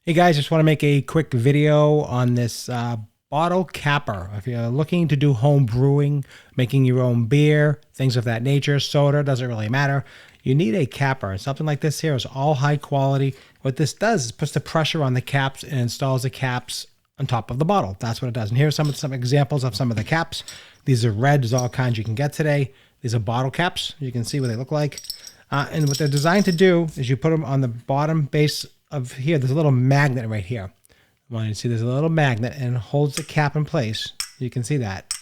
Hey guys, just want to make a quick video on this bottle capper. If you're looking to do home brewing, making your own beer, things of that nature, soda, doesn't really matter. You need a capper. Something like this here is all high quality. What this does is puts the pressure on the caps and installs the caps on top of the bottle. That's what it does. And here's some examples of some of the caps. These are red. There's all kinds you can get today. These are bottle caps. You can see what they look like. And what they're designed to do is you put them on the bottom base of here. There's a little magnet right here. Well, you see there's a little magnet and it holds the cap in place. You can see that.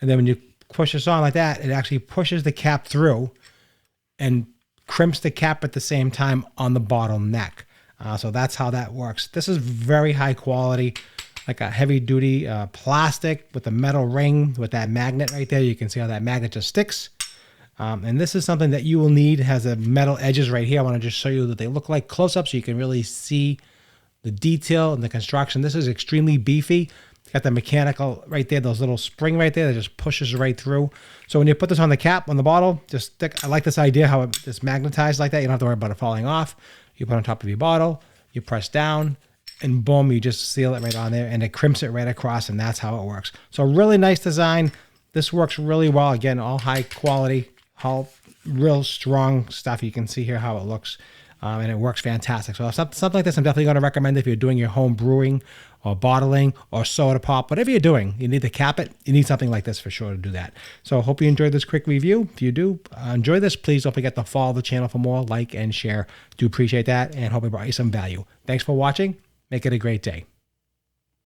And then when you push this on like that, it actually pushes the cap through and crimps the cap at the same time on the bottle neck. So that's how that works. This is very high quality, like a heavy duty plastic with a metal ring with that magnet right there. You can see how that magnet just sticks. And this is something that you will need. It has a metal edges right here. I want to just show you that they look like close-up so you can really see the detail and the construction. This is extremely beefy. Got the mechanical right there, those little spring right there that just pushes right through. So when you put this on the cap, on the bottle, just stick. I like this idea how it's magnetized like that. You don't have to worry about it falling off. You put it on top of your bottle, you press down, and boom, you just seal it right on there, and it crimps it right across, and that's how it works. So really nice design. This works really well. Again, all high quality, all real strong stuff. You can see here how it looks. And it works fantastic. So something like this, I'm definitely going to recommend if you're doing your home brewing or bottling or soda pop, whatever you're doing, you need to cap it. You need something like this for sure to do that. So I hope you enjoyed this quick review. If you do enjoy this, please don't forget to follow the channel for more, like and share. Do appreciate that, and hope it brought you some value. Thanks for watching. Make it a great day.